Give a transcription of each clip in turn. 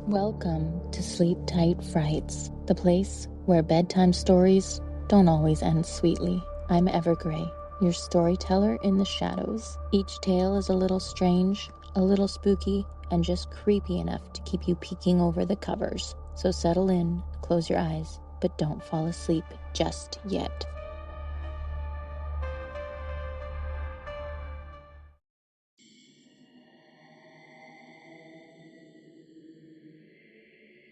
Welcome to Sleep Tight Frights, the place where bedtime stories don't always end sweetly. I'm Evergrey, your storyteller in the shadows. Each tale is a little strange, a little spooky, and just creepy enough to keep you peeking over the covers. So settle in, close your eyes, but don't fall asleep just yet.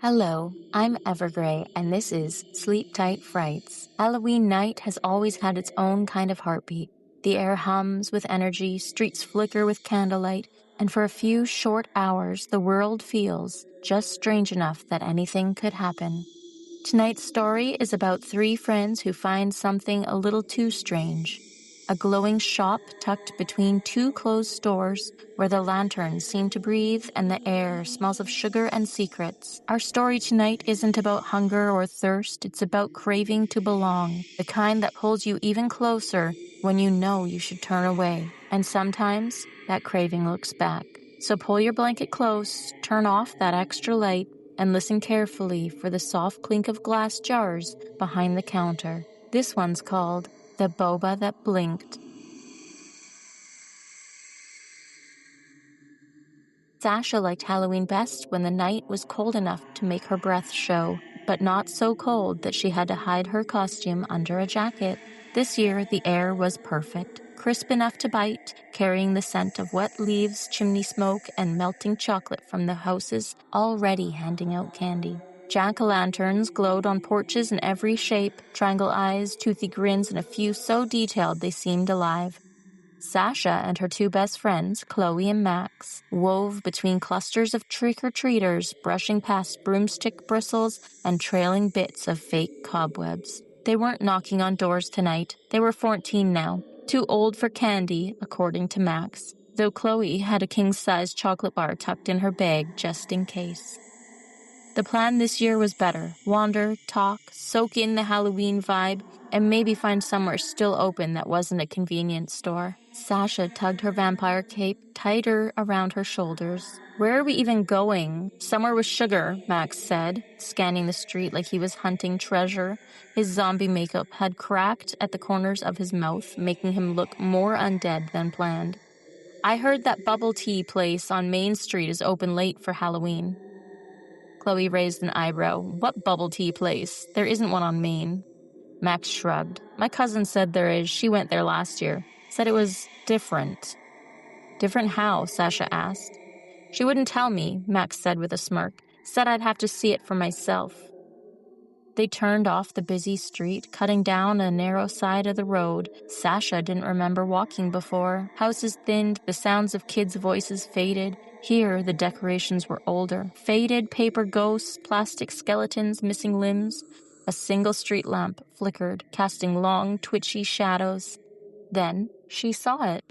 Hello, I'm Evergrey, and this is Sleep Tight Frights. Halloween night has always had its own kind of heartbeat. The air hums with energy, streets flicker with candlelight, and for a few short hours, the world feels just strange enough that anything could happen. Tonight's story is about three friends who find something a little too strange. A glowing shop tucked between two closed stores where the lanterns seem to breathe and the air smells of sugar and secrets. Our story tonight isn't about hunger or thirst, it's about craving to belong, the kind that pulls you even closer when you know you should turn away. And sometimes that craving looks back. So pull your blanket close, turn off that extra light, and listen carefully for the soft clink of glass jars behind the counter. This one's called The Boba That Blinked. Sasha liked Halloween best when the night was cold enough to make her breath show, but not so cold that she had to hide her costume under a jacket. This year, the air was perfect, crisp enough to bite, carrying the scent of wet leaves, chimney smoke, and melting chocolate from the houses already handing out candy. Jack-o'-lanterns glowed on porches in every shape, triangle eyes, toothy grins, and a few so detailed they seemed alive. Sasha and her two best friends, Chloe and Max, wove between clusters of trick-or-treaters, brushing past broomstick bristles and trailing bits of fake cobwebs. They weren't knocking on doors tonight. They were 14 now, too old for candy, according to Max, though Chloe had a king-size chocolate bar tucked in her bag just in case. The plan this year was better. Wander, talk, soak in the Halloween vibe, and maybe find somewhere still open that wasn't a convenience store. Sasha tugged her vampire cape tighter around her shoulders. Where are we even going? Somewhere with sugar, Max said, scanning the street like he was hunting treasure. His zombie makeup had cracked at the corners of his mouth, making him look more undead than planned. I heard that bubble tea place on Main Street is open late for Halloween. Chloe raised an eyebrow. What bubble tea place? There isn't one on Main. Max shrugged. My cousin said there is. She went there last year. Said it was different. Different how? Sasha asked. She wouldn't tell me, Max said with a smirk. Said I'd have to see it for myself. They turned off the busy street, cutting down a narrow side of the road. Sasha didn't remember walking before. Houses thinned, the sounds of kids' voices faded. Here, the decorations were older. Faded paper ghosts, plastic skeletons, missing limbs. A single street lamp flickered, casting long, twitchy shadows. Then she saw it.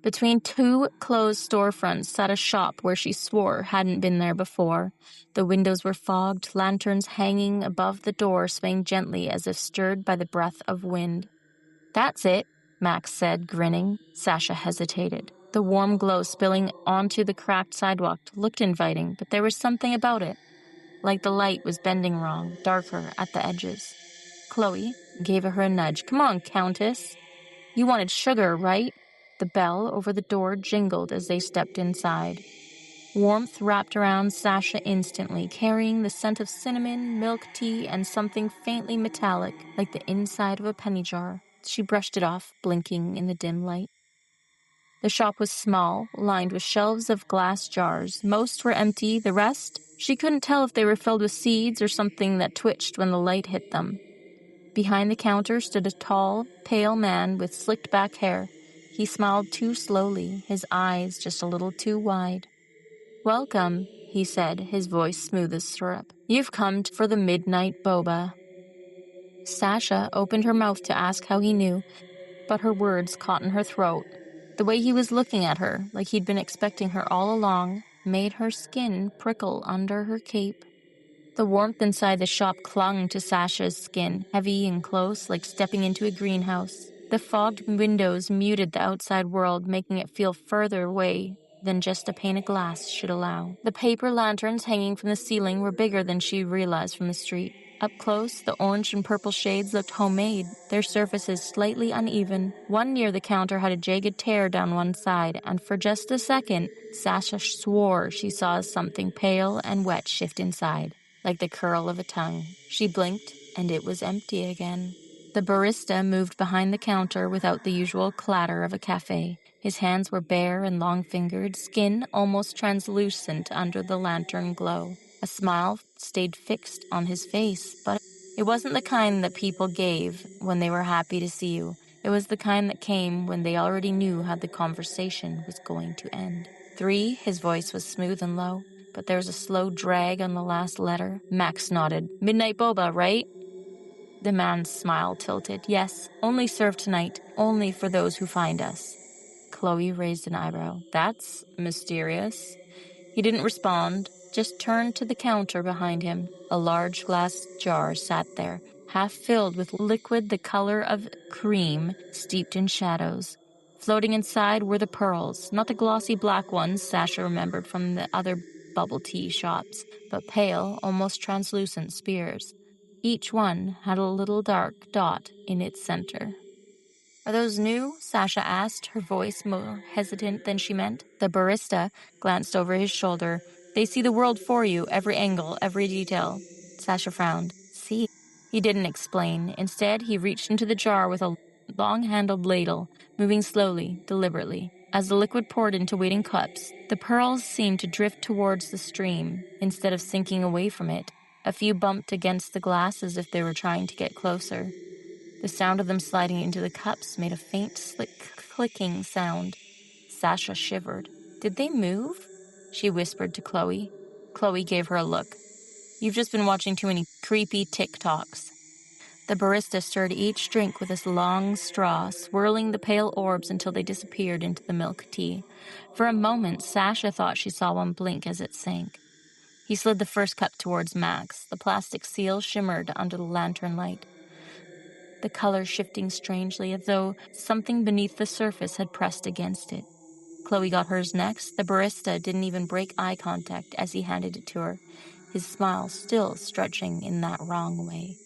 Between two closed storefronts sat a shop where she swore hadn't been there before. The windows were fogged, lanterns hanging above the door swaying gently as if stirred by the breath of wind. That's it, Max said, grinning. Sasha hesitated. The warm glow spilling onto the cracked sidewalk looked inviting, but there was something about it. Like the light was bending wrong, darker at the edges. Chloe gave her a nudge. Come on, Countess. You wanted sugar, right? The bell over the door jingled as they stepped inside. Warmth wrapped around Sasha instantly, carrying the scent of cinnamon, milk tea, and something faintly metallic, like the inside of a penny jar. She brushed it off, blinking in the dim light. The shop was small, lined with shelves of glass jars. Most were empty, the rest, she couldn't tell if they were filled with seeds or something that twitched when the light hit them. Behind the counter stood a tall, pale man with slicked-back hair. He smiled too slowly, his eyes just a little too wide. Welcome, he said, his voice smooth as syrup. You've come for the midnight boba. Sasha opened her mouth to ask how he knew, but her words caught in her throat. The way he was looking at her, like he'd been expecting her all along, made her skin prickle under her cape. The warmth inside the shop clung to Sasha's skin, heavy and close, like stepping into a greenhouse. The fogged windows muted the outside world, making it feel further away than just a pane of glass should allow. The paper lanterns hanging from the ceiling were bigger than she realized from the street. Up close, the orange and purple shades looked homemade, their surfaces slightly uneven. One near the counter had a jagged tear down one side, and for just a second, Sasha swore she saw something pale and wet shift inside, like the curl of a tongue. She blinked, and it was empty again. The barista moved behind the counter without the usual clatter of a cafe. His hands were bare and long-fingered, skin almost translucent under the lantern glow. A smile stayed fixed on his face, but it wasn't the kind that people gave when they were happy to see you. It was the kind that came when they already knew how the conversation was going to end. 3, his voice was smooth and low, but there was a slow drag on the last letter. Max nodded. Midnight boba, right? The man's smile tilted. Yes, only served tonight, only for those who find us. Chloe raised an eyebrow. That's mysterious. He didn't respond, just turned to the counter behind him. A large glass jar sat there, half filled with liquid the color of cream steeped in shadows. Floating inside were the pearls, not the glossy black ones Sasha remembered from the other bubble tea shops, but pale, almost translucent spears. Each one had a little dark dot in its center. Are those new? Sasha asked, her voice more hesitant than she meant. The barista glanced over his shoulder. They see the world for you, every angle, every detail. Sasha frowned. See? He didn't explain. Instead, he reached into the jar with a long-handled ladle, moving slowly, deliberately. As the liquid poured into waiting cups, the pearls seemed to drift towards the stream instead of sinking away from it. A few bumped against the glass as if they were trying to get closer. The sound of them sliding into the cups made a faint, slick clicking sound. Sasha shivered. Did they move? She whispered to Chloe. Chloe gave her a look. You've just been watching too many creepy TikToks. The barista stirred each drink with a long straw, swirling the pale orbs until they disappeared into the milk tea. For a moment, Sasha thought she saw one blink as it sank. He slid the first cup towards Max. The plastic seal shimmered under the lantern light, the color shifting strangely as though something beneath the surface had pressed against it. Chloe got hers next. The barista didn't even break eye contact as he handed it to her, his smile still stretching in that wrong way.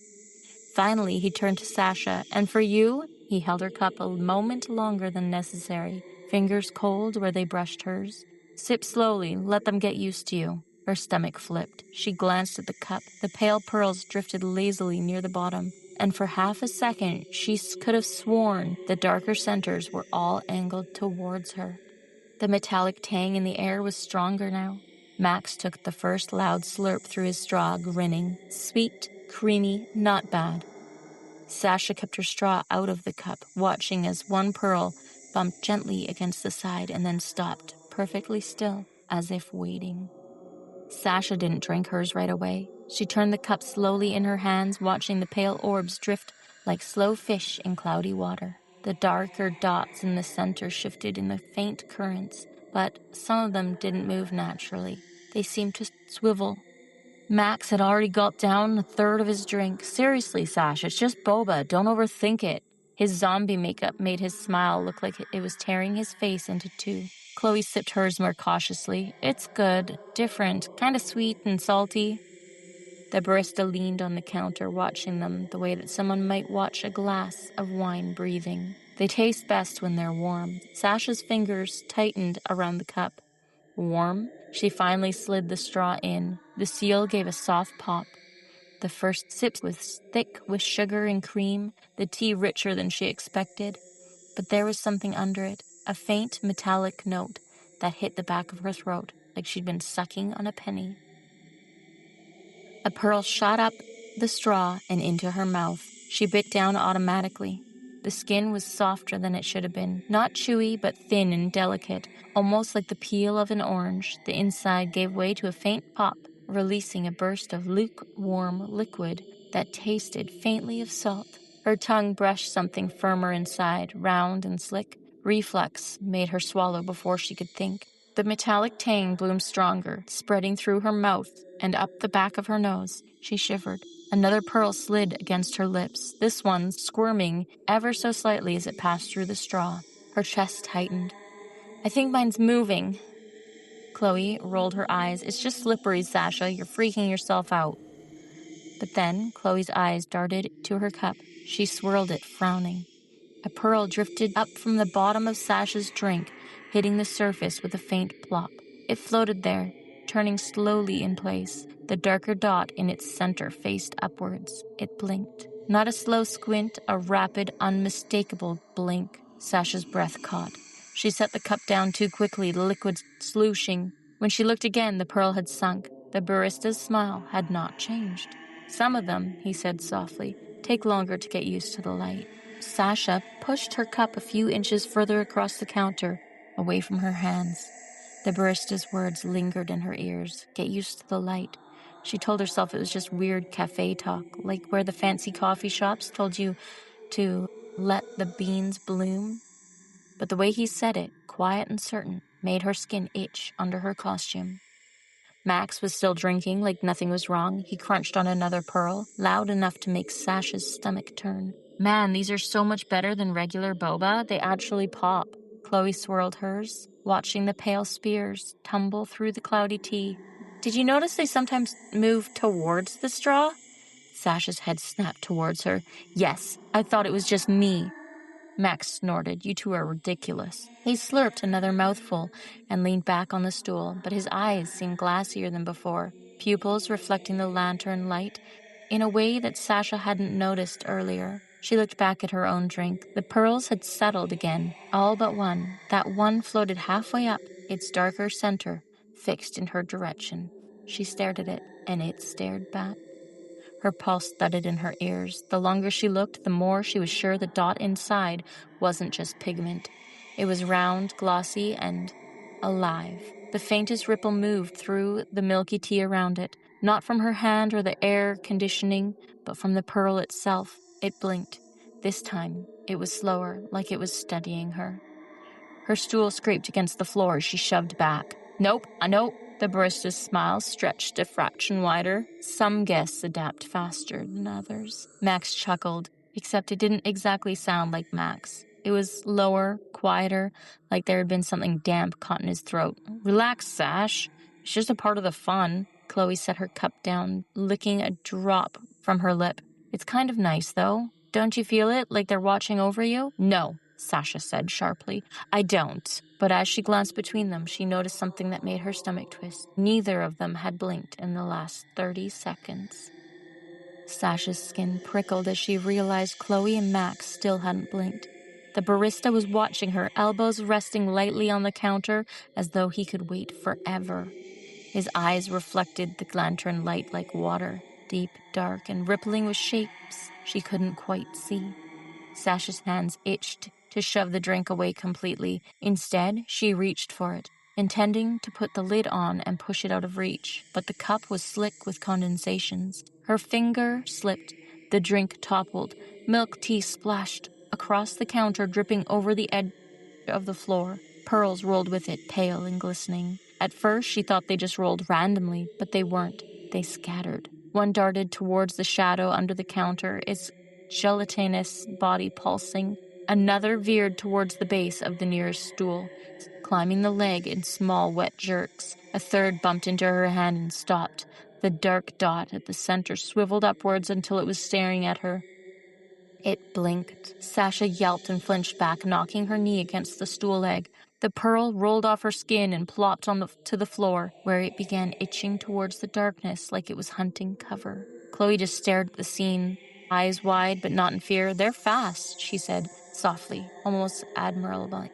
Finally, he turned to Sasha, and for you, he held her cup a moment longer than necessary, fingers cold where they brushed hers. Sip slowly, let them get used to you. Her stomach flipped. She glanced at the cup. The pale pearls drifted lazily near the bottom, and for half a second, she could have sworn the darker centers were all angled towards her. The metallic tang in the air was stronger now. Max took the first loud slurp through his straw, grinning. Sweet, creamy, not bad. Sasha kept her straw out of the cup, watching as one pearl bumped gently against the side and then stopped, perfectly still, as if waiting. Sasha didn't drink hers right away. She turned the cup slowly in her hands, watching the pale orbs drift like slow fish in cloudy water. The darker dots in the center shifted in the faint currents, but some of them didn't move naturally. They seemed to swivel. Max had already gulped down a third of his drink. Seriously, Sash, it's just boba. Don't overthink it. His zombie makeup made his smile look like it was tearing his face into two. Chloe sipped hers more cautiously. It's good, different, kind of sweet and salty. The barista leaned on the counter, watching them the way that someone might watch a glass of wine breathing. They taste best when they're warm. Sasha's fingers tightened around the cup. Warm, she finally slid the straw in. The seal gave a soft pop. The first sip was thick with sugar and cream, the tea richer than she expected. But there was something under it, a faint metallic note that hit the back of her throat like she'd been sucking on a penny. A pearl shot up the straw and into her mouth. She bit down automatically. The skin was softer than it should have been, not chewy but thin and delicate, almost like the peel of an orange. The inside gave way to a faint pop, releasing a burst of lukewarm liquid that tasted faintly of salt. Her tongue brushed something firmer inside, round and slick. Reflex made her swallow before she could think. The metallic tang bloomed stronger, spreading through her mouth and up the back of her nose. She shivered. Another pearl slid against her lips, this one squirming ever so slightly as it passed through the straw. Her chest tightened. I think mine's moving. Chloe rolled her eyes. It's just slippery, Sasha. You're freaking yourself out. But then Chloe's eyes darted to her cup. She swirled it, frowning. A pearl drifted up from the bottom of Sasha's drink, hitting the surface with a faint plop. It floated there, turning slowly in place. The darker dot in its center faced upwards. It blinked. Not a slow squint, a rapid, unmistakable blink. Sasha's breath caught. She set the cup down too quickly, the liquid slooshing. When she looked again, the pearl had sunk. The barista's smile had not changed. Some of them, he said softly, take longer to get used to the light. Sasha pushed her cup a few inches further across the counter, away from her hands. The barista's words lingered in her ears. Get used to the light. She told herself it was just weird cafe talk, like where the fancy coffee shops told you to let the beans bloom. But the way he said it, quiet and certain, made her skin itch under her costume. Max was still drinking like nothing was wrong. He crunched on another pearl, loud enough to make Sasha's stomach turn. Man, these are so much better than regular boba. They actually pop. Chloe swirled hers, watching the pale spears tumble through the cloudy tea. Did you notice they sometimes move towards the straw? Sasha's head snapped towards her. Yes, I thought it was just me. Max snorted. You two are ridiculous. He slurped another mouthful and leaned back on the stool, but his eyes seemed glassier than before, pupils reflecting the lantern light in a way that Sasha hadn't noticed earlier. She looked back at her own drink. The pearls had settled again, all but one. That one floated halfway up, its darker center fixed in her direction. She stared at it, and it stared back. Her pulse thudded in her ears. The longer she looked, the more she was sure the dot inside wasn't just pigment. It was round, glossy, and alive. The faintest ripple moved through the milky tea around it, not from her hand or the air conditioning, but from the pearl itself. It blinked. This time, it was slower, like it was studying her. Her stool scraped against the floor as she shoved back. Nope. The barista's smile stretched a fraction wider. Some guests adapt faster than others. Max chuckled, except it didn't exactly sound like Max. It was lower, quieter, like there had been something damp caught in his throat. Relax, Sash. It's just a part of the fun. Chloe set her cup down, licking a drop from her lip. It's kind of nice, though. Don't you feel it, like they're watching over you? No, Sasha said sharply. I don't. But as she glanced between them, she noticed something that made her stomach twist. Neither of them had blinked in the last 30 seconds. Sasha's skin prickled as she realized Chloe and Max still hadn't blinked. The barista was watching her, elbows resting lightly on the counter as though he could wait forever. His eyes reflected the lantern light like water, deep, dark, and rippling with shapes she couldn't quite see. Sasha's hands itched to shove the drink away completely. Instead, she reached for it, intending to put the lid on and push it out of reach, but the cup was slick with condensations. Her finger slipped. The drink toppled. Milk tea splashed across the counter, dripping over the edge of the floor. Pearls rolled with it, pale and glistening. At first, she thought they just rolled randomly, but they weren't. They scattered. One darted towards the shadow under the counter, its gelatinous body pulsing. Another veered towards the base of the nearest stool, climbing the leg in small, wet jerks. A third bumped into her hand and stopped. The dark dot at the center swiveled upwards until it was staring at her. It blinked. Sasha yelped and flinched back, knocking her knee against the stool leg. The pearl rolled off her skin and plopped to the floor, where it began itching towards the darkness like it was hunting cover. Chloe just stared at the scene, eyes wide but not in fear. They're fast, she said, softly, almost admirably.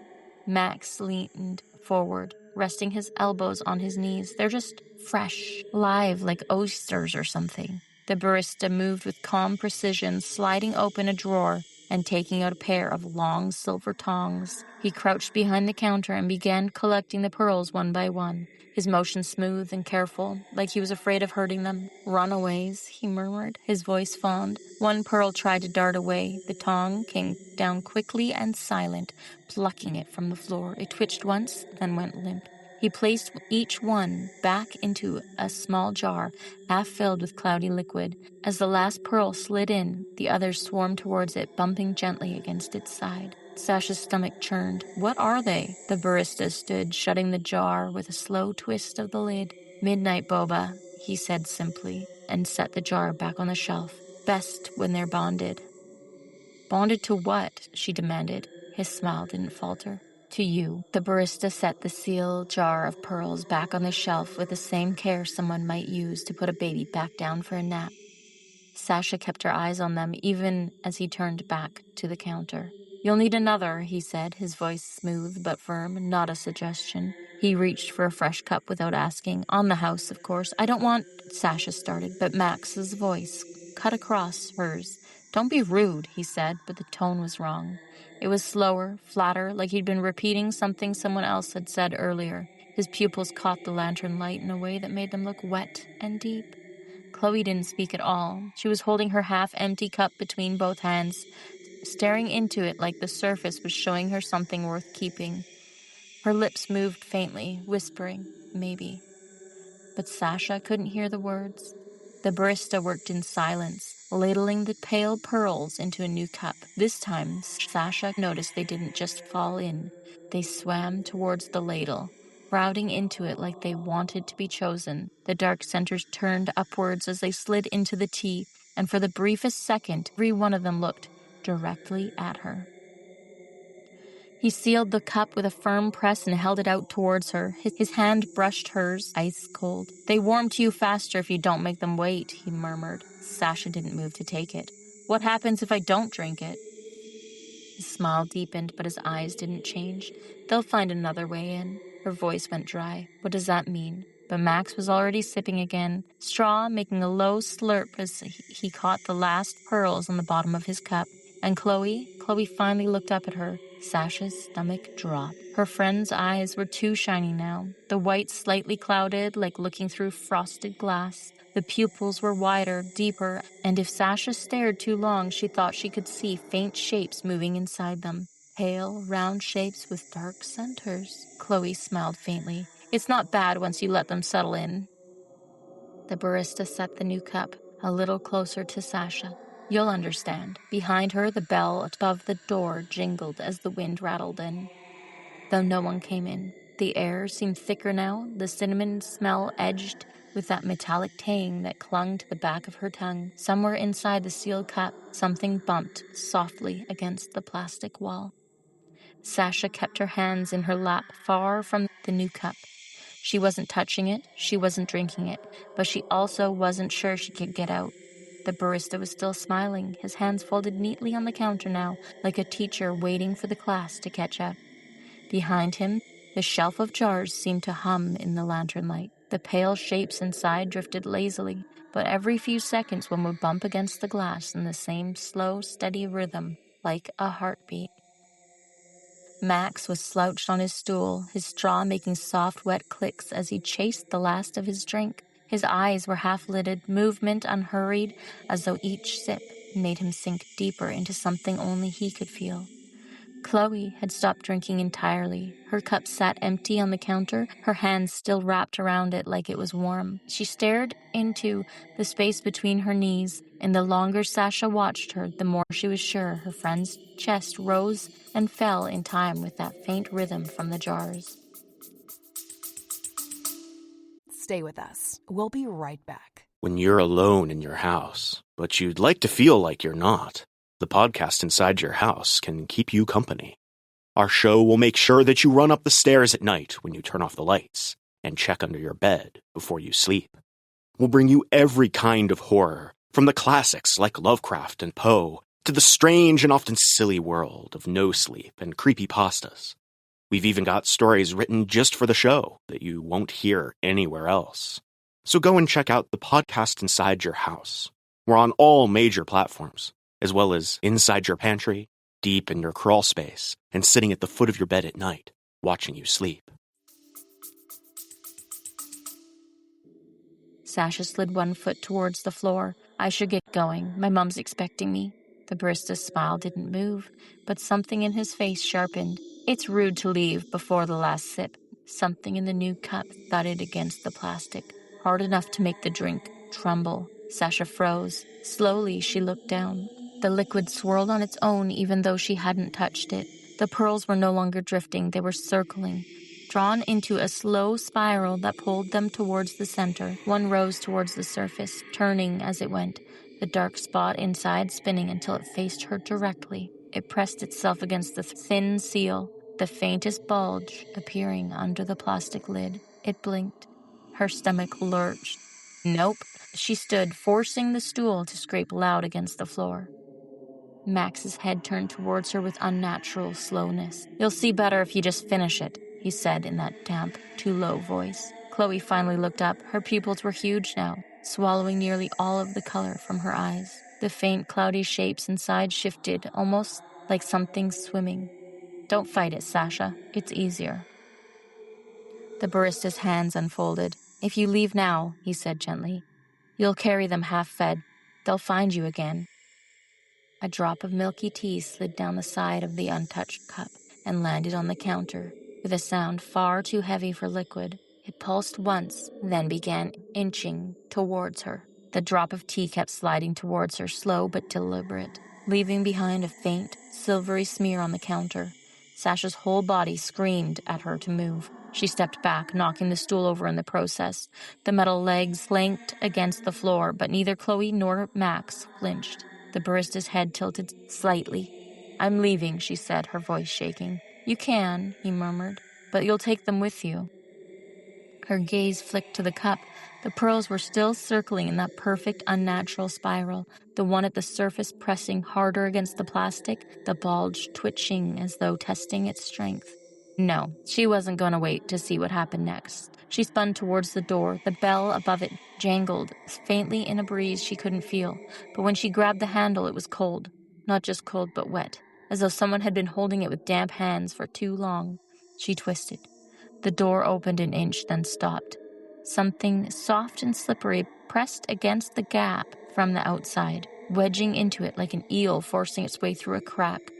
Max leaned forward, resting his elbows on his knees. They're just fresh, live like oysters or something. The barista moved with calm precision, sliding open a drawer and taking out a pair of long silver tongs. He crouched behind the counter and began collecting the pearls one by one, his motion smooth and careful, like he was afraid of hurting them. Runaways, he murmured, his voice fond. One pearl tried to dart away. The tong came down quickly and silent, plucking it from the floor. It twitched once, then went limp. He placed each one back into a small jar, half filled with cloudy liquid. As the last pearl slid in, the others swarmed towards it, bumping gently against its side. Sasha's stomach churned. What are they? The barista stood, shutting the jar with a slow twist of the lid. Midnight boba, he said simply, and set the jar back on the shelf. Best when they're bonded. Bonded to what? She demanded. His smile didn't falter. To you. The barista set the sealed jar of pearls back on the shelf with the same care someone might use to put a baby back down for a nap. Sasha kept her eyes on them even as he turned back to the counter. You'll need another, he said, his voice smooth but firm, not a suggestion. He reached for a fresh cup without asking. On the house, of course. I don't want, Sasha started, but Max's voice cut across hers. Don't be rude, he said, but the tone was wrong. It was slower, flatter, like he'd been repeating something someone else had said earlier. His pupils caught the lantern light in a way that made them look wet and deep. Chloe didn't speak at all. She was holding her half-empty cup between both hands, staring into it like the surface was showing her something worth keeping. Her lips moved faintly, whispering, maybe. But Sasha couldn't hear the words. The barista worked in silence, ladling the pale pearls into a new cup. This time, Sasha noticed they didn't just fall in. They swam towards the ladle, crowding into it like they wanted to be chosen. The dark centers turned upwards as they slid into the tea, and for the briefest second, every one of them looked directly at her. He sealed the cup with a firm press and held it out towards her. His hand brushed hers, ice cold. They warm to you faster if you don't make them wait, he murmured. Sasha didn't move to take it. What happens if I don't drink it? His smile deepened, but his eyes didn't change. They'll find another way in. Her voice went dry. What does that mean? But Max was already sipping again, straw making a low slurp as he caught the last pearls on the bottom of his cup. And Chloe finally looked up at her. Sasha's stomach dropped. Her friend's eyes were too shiny now, the whites slightly clouded like looking through frosted glass. The pupils were wider, deeper, and if Sasha stared too long, she thought she could see faint shapes moving inside them. Pale, round shapes with dark centers. Chloe smiled faintly. It's not bad once you let them settle in. The barista set the new cup a little closer to Sasha. You'll understand. Behind her, the bell above the door jingled as the wind rattled in. Though no one came in, the air seemed thicker now, the cinnamon smell edged with that metallic tang that clung to the back of her tongue. Somewhere inside the sealed cup, something bumped softly against the plastic wall. Sasha kept her hands in her lap, far from the new cup. She wasn't touching it, she wasn't drinking it, but she also wasn't sure she could get out. The barista was still smiling, his hands folded neatly on the counter now, like a teacher waiting for the class to catch up. Behind him, the shelf of jars seemed to hum in the lantern light. The pale shapes inside drifted lazily, but every few seconds one would bump against the glass in the same slow, steady rhythm, like a heartbeat. Max was slouched on his stool, his straw making soft, wet clicks as he chased the last of his drink. His eyes were half-lidded, movement unhurried, as though each sip made him sink deeper into something only he could feel. Chloe had stopped drinking entirely. Her cup sat empty on the counter, her hands still wrapped around it like it was warm. She stared into the space between her knees, and the longer Sasha watched her, the more she was sure her friend's chest rose and fell in time with that faint rhythm from the jars. Stay with us. We'll be right back. When you're alone in your house, but you'd like to feel like you're not, the podcast inside your house can keep you company. Our show will make sure that you run up the stairs at night when you turn off the lights and check under your bed before you sleep. We'll bring you every kind of horror, from the classics like Lovecraft and Poe to the strange and often silly world of no sleep and creepypastas. We've even got stories written just for the show that you won't hear anywhere else. So go and check out the podcast inside your house. We're on all major platforms, as well as inside your pantry, deep in your crawl space, and sitting at the foot of your bed at night, watching you sleep. Sasha slid one foot towards the floor. I should get going. My mom's expecting me. The barista's smile didn't move, but something in his face sharpened. It's rude to leave before the last sip. Something in the new cup thudded against the plastic, hard enough to make the drink tremble. Sasha froze. Slowly, she looked down. The liquid swirled on its own even though she hadn't touched it. The pearls were no longer drifting, they were circling, drawn into a slow spiral that pulled them towards the center. One rose towards the surface, turning as it went, the dark spot inside spinning until it faced her directly. It pressed itself against the thin seal, the faintest bulge appearing under the plastic lid. It blinked. Her stomach lurched. Nope. She stood, forcing the stool to scrape loud against the floor. Max's head turned towards her with unnatural slowness. "You'll see better if you just finish it," he said in that damp, too low voice. Chloe finally looked up. Her pupils were huge now, swallowing nearly all of the color from her eyes. The faint, cloudy shapes inside shifted, almost like something swimming. "Don't fight it, Sasha. It's easier." The barista's hands unfolded. "If you leave now," he said gently, "you'll carry them half-fed. They'll find you again." A drop of milky tea slid down the side of the untouched cup and landed on the counter. With a sound far too heavy for liquid, it pulsed once, then began inching towards her. The drop of tea kept sliding towards her, slow but deliberate, leaving behind a faint, silvery smear on the counter. Sasha's whole body screamed at her to move. She stepped back, knocking the stool over in the process. The metal legs slanked against the floor, but neither Chloe nor Max flinched. The barista's head tilted slightly. "I'm leaving," she said, her voice shaking. "You can," he murmured, "but you'll take them with you." Her gaze flicked to the cup. The pearls were still circling in that perfect, unnatural spiral, the one at the surface pressing harder against the plastic, the bulge twitching as though testing its strength. No, she wasn't going to wait to see what happened next. She spun towards the door. The bell above it jangled faintly in a breeze she couldn't feel, but when she grabbed the handle, it was cold. Not just cold, but wet, as though someone had been holding it with damp hands for too long. She twisted. The door opened an inch, then stopped. Something soft and slippery pressed against the gap from the outside, wedging into it like an eel forcing its way through a crack.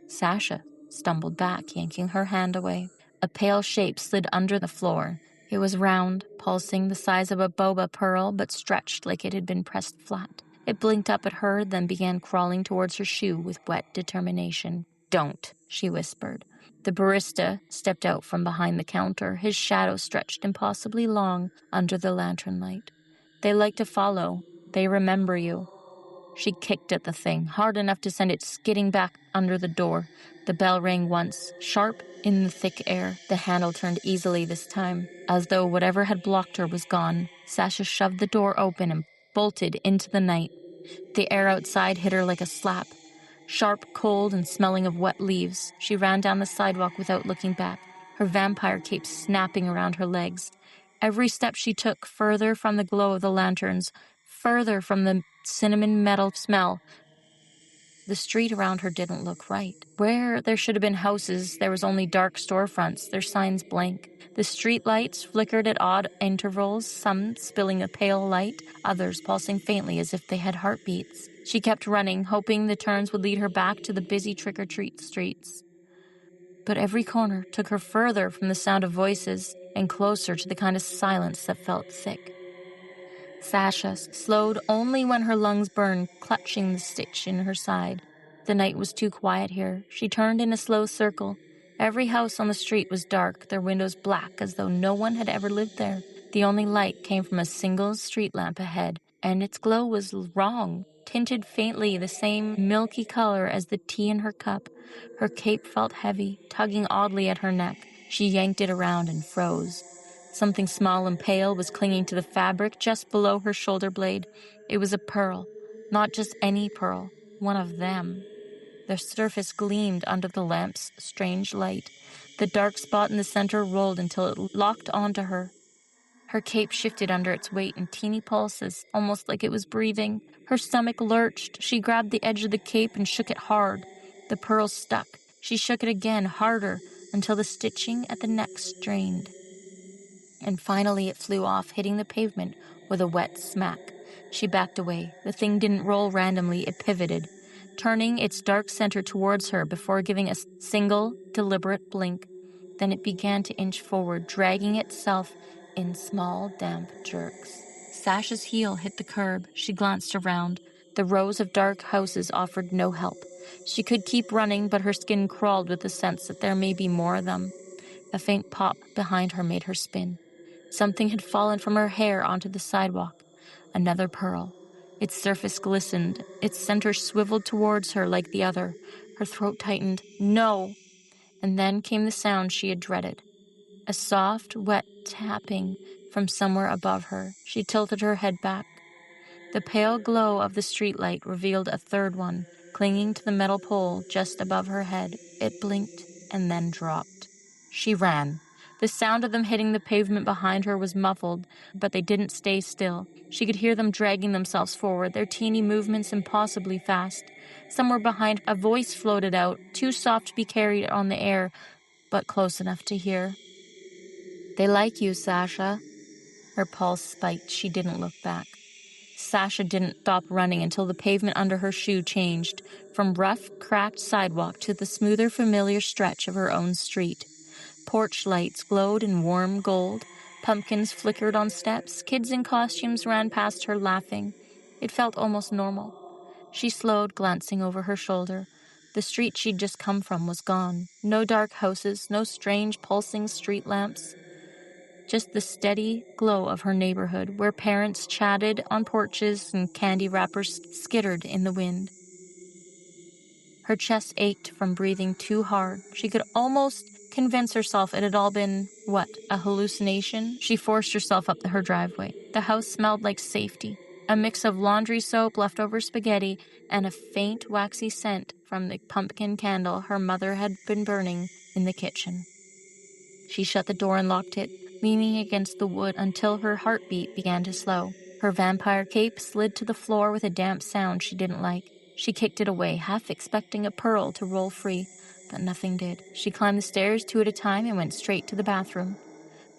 Sasha stumbled back, yanking her hand away. A pale shape slid under the floor. It was round, pulsing, the size of a boba pearl, but stretched like it had been pressed flat. It blinked up at her, then began crawling towards her shoe with wet determination. "Don't," she whispered. The barista stepped out from behind the counter, his shadow stretched impossibly long under the lantern light. "They like to follow. They remember you." She kicked at the thing, hard enough to send it skidding back under the door. The bell rang once, sharp in the thick air. The handle turned easily this time, as though whatever had blocked her was gone. Sasha shoved the door open and bolted into the night. The air outside hit her like a slap. Sharp, cold, and smelling of wet leaves. She ran down the sidewalk without looking back, her vampire cape snapping around her legs. Every step she took, further from the glow of the lanterns, further from the cinnamon metal smell. The street around her didn't look right. Where there should have been houses, there was only dark storefronts, their signs blank. The street lights flickered at odd intervals, some spilling a pale light, others pulsing faintly as if they had heartbeats. She kept running, hoping the turns would lead her back to the busy trick-or-treat streets. But every corner took her further from the sound of voices and closer to the kind of silence that felt thick. Sasha slowed only when her lungs burned, clutching the stitch in her side. The night was too quiet here. She turned in a slow circle. Every house on the street was dark, their windows black, as though no one had ever lived there. The only light came from a single street lamp ahead, and its glow was wrong, tinted faintly the same milky color as the tea in her cup. Her cape felt heavy, tugging oddly at her neck. She yanked it around and froze. Something small and pale was clinging to the fabric just below her shoulder blade. It was a pearl, not just any pearl, one of them. The surface gleamed under the lamp's strange light. The dark spot in the center rolled until it locked onto her. Her cape shifted under its weight in teeny pulses, almost like it was breathing. Her stomach lurched. She grabbed the edge of the cape and shook it hard. The pearl stuck. She shook it again, harder, until the stitching at the neck strained. And finally it flew off, hitting the pavement with a wet smack. She backed away. The thing didn't roll randomly, it pivoted, turning its dark center towards her before giving a single, deliberate blink. Then it began to inch forward, dragging itself in small, damp jerks. Sasha's heel hit the curb. She glanced around. The rows of dark houses offered no help. She could keep running, but her skin crawled with the sense that there may be more of them. A faint pop behind her made her spin. Something had fallen from her hair onto the sidewalk. Another pearl. Its surface glistened. Its center swiveled towards her like the other. Her throat tightened. No! And then came the sound she had dreaded. A soft, wet tapping from somewhere above her. She tilted her head back. The pale glow of the streetlight revealed a third one, clinging to the metal pole just above her head. It blinked and then dropped. She ran. The sound of them hitting the pavement behind her was muffled, but they didn't stay still. She could hear them dragging themselves forward, their teeny movements impossibly fast. Somewhere behind, a voice floated out, too soft to be carried on the air, but close enough to hear. "They like you, Sasha." Her pulse spiked. She didn't look back. Sasha didn't stop running until the pavement under her shoe changed from rough, cracked sidewalk to the smoother, familiar stretch of her own street. Porch lights glowed in warm gold. Pumpkins flickered on steps. Kids in costumes ran past her laughing. It felt almost normal. She slowed, glancing over her shoulder. The street she'd just come from was gone. No dark houses, no strange, pulsing street lamps. Just the steady glow of her neighborhood, where parents chatted on porches and candy wrappers skittered in the wind. Her chest ached from breathing too hard. She could almost convince herself it had all been, a hallucination? She forced herself up her driveway. The house smelled like safety, a mix of laundry soap, leftover spaghetti, and a faint, waxy scent from the pumpkin candle her mother had been burning in the kitchen. She shut the door and locked it, leaning against the wood until her heartbeat began to slow. Her vampire cape slid to the floor with a damp sound she didn't like. She kicked it away, half expecting a pearl to roll free, but nothing did. She climbed the stairs 2 at a time and went straight to the bathroom.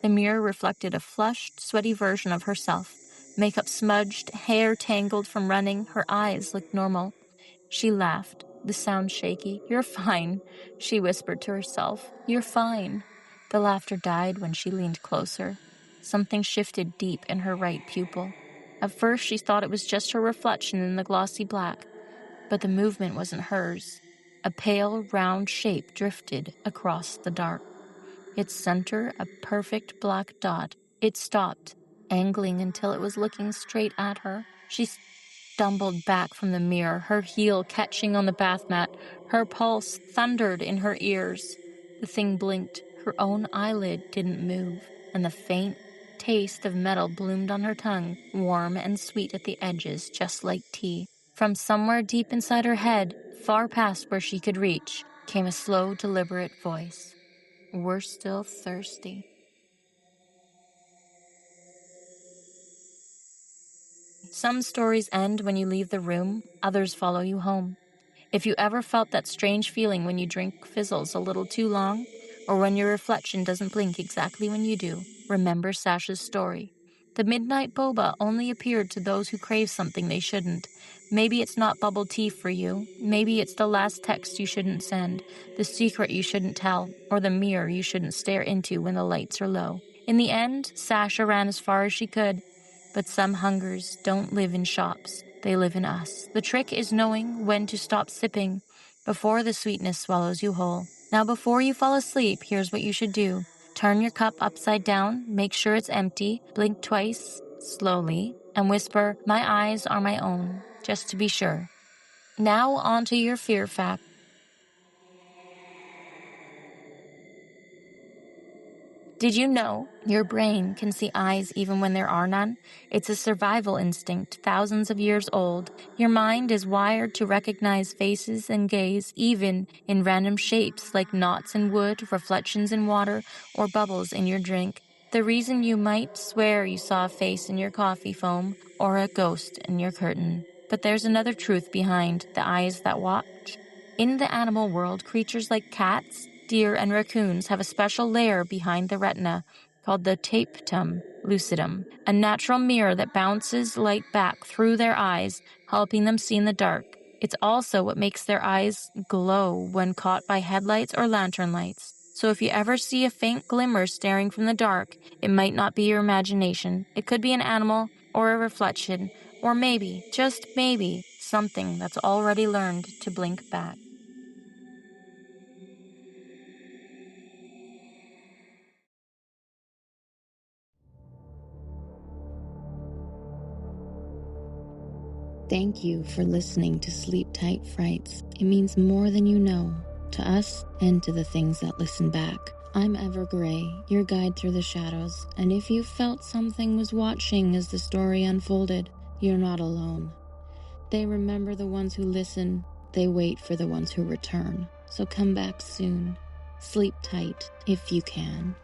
The mirror reflected a flushed, sweaty version of herself. Makeup smudged, hair tangled from running, her eyes looked normal. She laughed, the sound shaky. "You're fine," she whispered to herself. "You're fine." The laughter died when she leaned closer. Something shifted deep in her right pupil. At first she thought it was just her reflection in the glossy black, but the movement wasn't hers. A pale, round shape drifted across the dark. Its center a perfect black dot. It stopped, angling until it was looking straight at her. She stumbled back from the mirror, her heel catching on the bath mat. Her pulse thundered in her ears. The thing blinked. Her own eyelid didn't move, and the faint taste of metal bloomed on her tongue, warm and sweet at the edges, just like tea. From somewhere deep inside her head, far past where she could reach, came a slow, deliberate voice. "We're still thirsty." Some stories end when you leave the room, others follow you home. If you ever felt that strange feeling when you drink fizzles a little too long, or when your reflection doesn't blink exactly when you do, remember Sasha's story. The midnight boba only appeared to those who crave something they shouldn't. Maybe it's not bubble tea for you. Maybe it's the last text you shouldn't send, the secret you shouldn't tell, or the mirror you shouldn't stare into when the lights are low. In the end, Sasha ran as far as she could. But some hungers don't live in shops. They live in us. The trick is knowing when to stop sipping before the sweetness swallows you whole. Now, before you fall asleep, here's what you should do. Turn your cup upside down, make sure it's empty, blink twice, slowly, and whisper, "My eyes are my own," just to be sure. Now on to your fear fact. Did you know your brain can see eyes even when there are none? It's a survival instinct thousands of years old. Your mind is wired to recognize faces and gaze, even in random shapes like knots in wood, reflections in water, or bubbles in your drink. The reason you might swear you saw a face in your coffee foam or a ghost in your curtain. But there's another truth behind the eyes that watch. In the animal world, creatures like cats, deer, and raccoons have a special layer behind the retina called the tapetum lucidum, a natural mirror that bounces light back through their eyes, helping them see in the dark. It's also what makes their eyes glow when caught by headlights or lantern lights. So if you ever see a faint glimmer staring from the dark, it might not be your imagination. It could be an animal or a reflection, or maybe, just maybe, something that's already learned to blink back. Thank you for listening to Sleep Tight Frights. It means more than you know, to us and to the things that listen back. I'm Ever Gray, your guide through the shadows, and if you felt something was watching as the story unfolded, you're not alone. They remember the ones who listen, they wait for the ones who return. So come back soon. Sleep tight if you can.